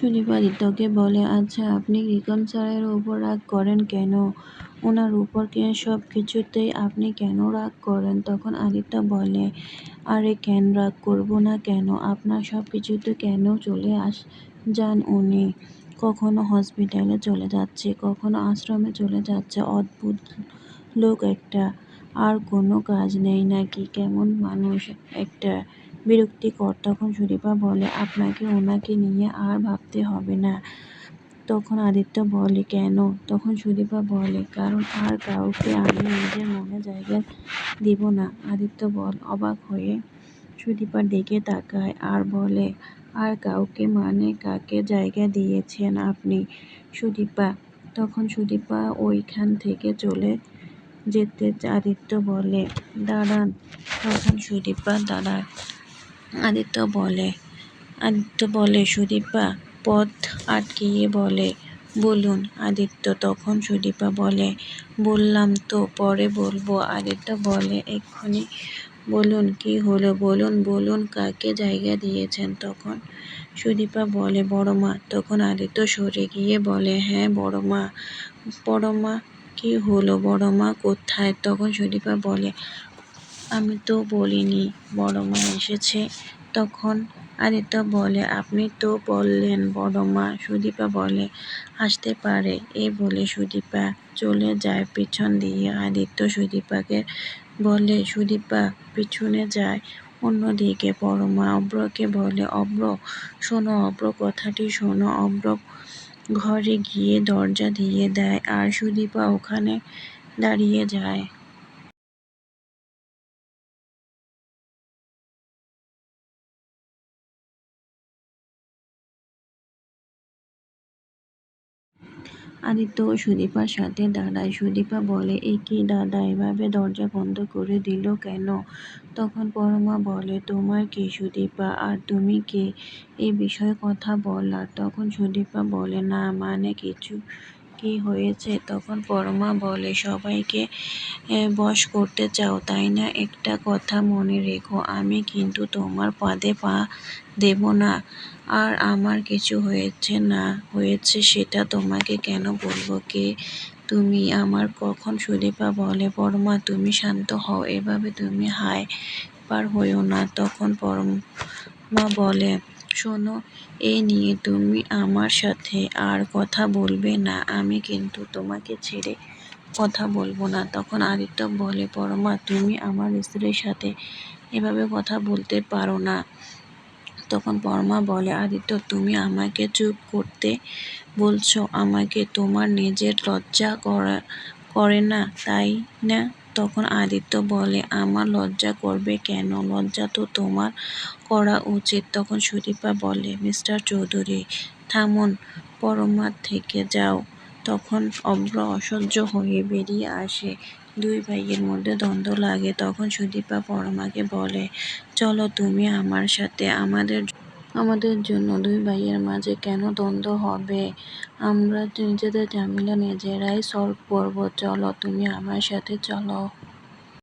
সুদীপ আদিত্যকে বলে, আচ্ছা আপনি রিকম স্যারের উপর রাগ করেন কেন? ওনার উপর সব কিছুতেই আপনি কেন রাগ করেন? তখন আদিত্য বলে, আরে কেন রাগ করবো না কেন? আপনার সব কিছুতে কেন চলে যান উনি? কখনো হসপিটালে চলে যাচ্ছে, কখনো আশ্রমে চলে যাচ্ছে। অদ্ভুত লোক একটা। আর কোনো কাজ নেই নাকি? কেমন মানুষ একটা, বিরক্তিকর। তখন সুদীপা বলে, আপনাকে ওনাকে নিয়ে আর ভাবতে হবে না। তখন আদিত্য বলে, কেন? তখন সুদীপা বলে, কারণ আর কাউকে আমি নিজের মনে জায়গা দিব না। আদিত্য অবাক হয়ে সুদীপার দিকে তাকায় আর বলে, আর কাউকে মানে কাকে জায়গা দিয়েছেন আপনি সুদীপা? তখন সুদীপা ওইখান থেকে চলে যেতে আদিত্য বলে, দাঁড়ান। তখন সুদীপা দাঁড়ায়। আদিত্য বলে, সুদীপা পথ আটকিয়ে বলে, বলুন আদিত্য। তখন সুদীপা বলে, বললাম তো পরে বলবো। আদিত্য বলে, এক্ষুনি বলুন কি হলো, বলুন কাকে জায়গা দিয়েছেন? তখন সুদীপা বলে, বড়মা। তখন আদিত্য সরে গিয়ে বলে, হ্যাঁ বড়মা। বড়মা কি হলো? বড়মা কোথায়? তখন সুদীপা বলে, আমি তো বলিনি বড়মা এসেছে। তখন আদিত্য বলে, আপনি তো বললেন বড়মা। সুদীপা বলে, আসতে পারে। এই বলে সুদীপা চলে যায় পিছন দিয়ে। আদিত্য সুদীপাকে বলে, সুদীপা পিছনে যায়। অন্যদিকে বড়মা অব্রকে বলে, অব্র শোনো, অব্র কথাটি শোনো। অব্র ঘরে গিয়ে দরজা দিয়ে দেয় আর সুদীপা ওখানে দাঁড়িয়ে যায়। আদিত্য ও সুদীপার সাথে দাঁড়ায়। সুদীপা বলে, এ কি দাদা, এভাবে দরজা বন্ধ করে দিল কেন? তখন পরমা বলে, তোমার কি সুদীপা, আর তুমি কে এই বিষয়ে কথা বলার? তখন সুদীপা বলে, না মানে কিছু কি হয়েছে? তখন পরমা বলে, সবাইকে বশ করতে চাও তাই না? একটা কথা মনে রেখো, আমি কিন্তু তোমার পাদে পা দেব না। আর আমার কিছু হয়েছে না হয়েছে সেটা তোমাকে কেন বলবো? কে তুমি আমার? কখন? সুদীপা বলে, পরমা তুমি শান্ত হও, এভাবে তুমি হাইপার হইও না। তখন পরমা বলে, শোনো, এ নিয়ে তুমি আমার সাথে আর কথা বলবে না। আমি কিন্তু তোমাকে ছেড়ে কথা বলবো না। তখন আদিত্য বলে, পরমা তুমি আমার স্ত্রীর সাথে এভাবে কথা বলতে পারো না। তখন পরমা বলে, আদিত্য তুমি আমাকে চুপ করতে বলছো? আমাকে তোমার নিজের লজ্জা করে না তাই না? তখন আদিত্য বলে, আমার লজ্জা করবে কেন? লজ্জা তো তোমার করা উচিত। তখন সুদীপা বলে, মিস্টার চৌধুরী থামুন, পরমা থেকে যাও। তখন অব্র অসহ্য হয়ে বেরিয়ে আসে। দুই ভাইয়ের মধ্যে দ্বন্দ্ব লাগে। তখন সুদীপা পরমাকে বলে, চলো তুমি আমার সাথে। আমাদের জন্য দুই ভাইয়ের মাঝে কেন দ্বন্দ্ব হবে? আমরা নিজেদের ঝামেলা নিজেরাই সলভ করবো। চলো তুমি আমার সাথে চলো।